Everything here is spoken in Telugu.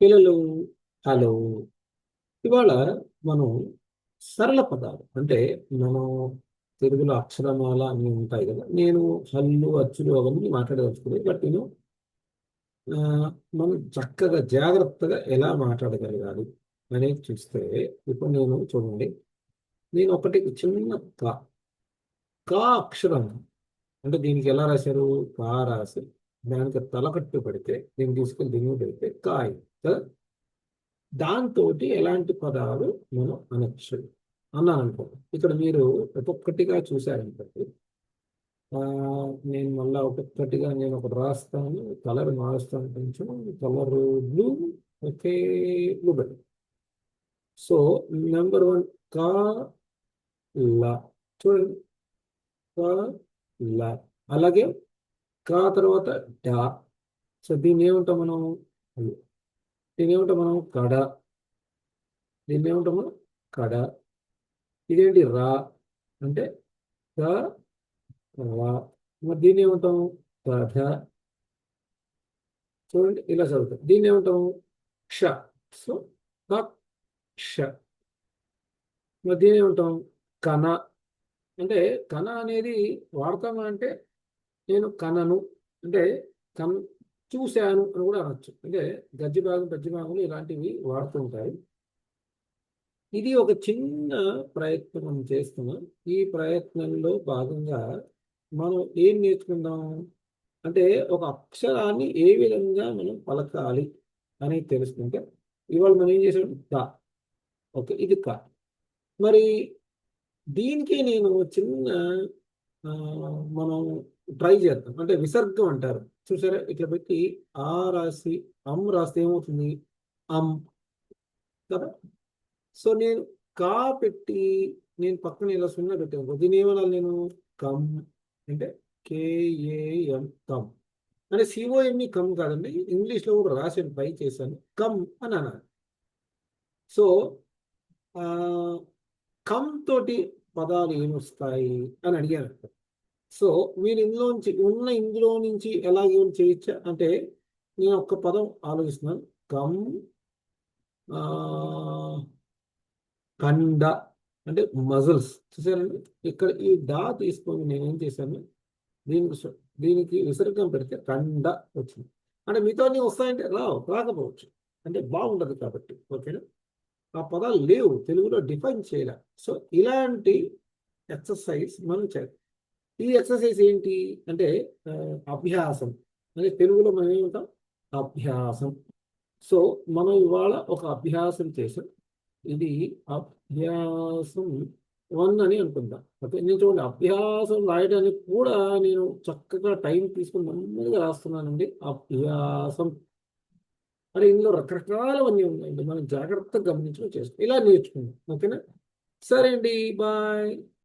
పిల్లలు, హలో. ఇవాళ మనం సరళ పదాలు అంటే మనం తెలుగులో అక్షరమాల అన్నీ ఉంటాయి కదా. నేను హల్లు అచ్చులు అవన్నీ మాట్లాడదలుచుకున్నాను. బట్ ఆ, మనం చక్కగా జాగ్రత్తగా ఎలా మాట్లాడగలగాలి అనేది చూస్తే, ఇప్పుడు నేను చూడండి, నేను ఒకటి చిన్న కా కా అక్షరం అంటే దీనికి ఎలా రాశారు? కా రాసి దానికి తలకట్టు పెడితే దీన్ని తీసుకొని దీన్ని పెడితే కాయ కదా. దాంతో ఎలాంటి పదాలు మనం అనొచ్చు అన్నాను అనుకో. ఇక్కడ మీరు ఒక్కొక్కటిగా చూశారనుకోండి. ఆ, నేను మళ్ళా ఒక్కొక్కటిగా నేను ఒకటి రాస్తాను, కలర్ మారుస్తాను, కొంచెం colour blue. Okay, blue bell. So number one కా లా, చూడండి, కా లా. అలాగే కా తర్వాత డా. సో దీన్ని ఏమంటాం మనం? దీన్ని ఏమంటాం మనం? కడ. దీన్ని ఏమంటాం మనం? కడ. ఇదేంటి రా అంటే క రా. మరి దీన్ని ఏమంటాం? కథ. చూడండి, ఇలా చదువుతాం. దీన్ని ఏమంటాం? క్ష. సో క్ష. మరి దీన్ని ఏమంటాం? కన. అంటే కన అనేది వాడతామా అంటే నేను కనను అంటే కన్ చూశాను అని కూడా అనొచ్చు. అంటే గజ్జి భాగం పద్య భాగంలో ఇలాంటివి వాడుతూ ఉంటాయి. ఇది ఒక చిన్న ప్రయత్నం మనం చేస్తున్నాం. ఈ ప్రయత్నంలో భాగంగా మనం ఏం నేర్చుకుందాం అంటే ఒక అక్షరాన్ని ఏ విధంగా మనం పలకాలి అనేది తెలుసుకుంటే, ఇవాళ మనం ఏం చేసాం? దా. ఓకే, ఇది కా. మరి దీనికి నేను చిన్న ఆ, మనం ట్రై చేద్దాం. అంటే విసర్గం అంటారు చూసారా, ఇట్లా పెట్టి ఆ రాసి అమ్ రాస్తే ఏమవుతుంది? అమ్ కదా. సో నేను కా పెట్టి నేను పక్కన ఇలా సున్నా పెట్టాను. దీన్ని ఏమనాలి నేను? కమ్. అంటే కేఏఎం, కమ్. అంటే సిఓఎంఈ కమ్ కాదండి, ఇంగ్లీష్లో కూడా రాసాను, ట్రై చేశాను, కమ్ అని అనాలి. సో ఆ, కమ్ తోటి పదాలు ఏమొస్తాయి అని అడిగాను. సో మీరు ఇందులో నుంచి ఎలాగ చేయొచ్చా అంటే, నేను ఒక్క పదం ఆలోచిస్తున్నాను. కమ్ ఆ, కండ అంటే మజిల్స్. చూసారండి, ఇక్కడ ఈ డా తీసుకొని నేను ఏం చేశాను? దీనికి దీనికి విసర్గం పెడితే కండ వచ్చింది. అంటే మీతో అన్నీ వస్తాయంటే రాకపోవచ్చు, అంటే బాగుండదు కాబట్టి. ఓకేనా, ఆ పదాలు లేవు తెలుగులో, డిఫైన్ చేయాలి. సో ఇలాంటి ఎక్సర్సైజ్ మనం చేయాలి. ఈ ఎక్సర్సైజ్ ఏంటి అంటే ఆ, అభ్యాసం. అంటే తెలుగులో మనం ఏమంటాం? అభ్యాసం. సో మనం ఇవాళ ఒక అభ్యాసం చేసాం. ఇది అభ్యాసం వన్ అని అనుకుందాం. ఓకే, నేను చూడండి, అభ్యాసం రాయడానికి కూడా నేను చక్కగా టైం తీసుకుని నెమ్మదిగా రాస్తున్నానండి. అభ్యాసం. మరి ఇందులో రకరకాలవన్నీ ఉన్నాయండి, మనం జాగ్రత్తగా గమనించుకొని చేసుకో ఇలా నేర్చుకుందాం. ఓకేనా? సరే అండి, బాయ్.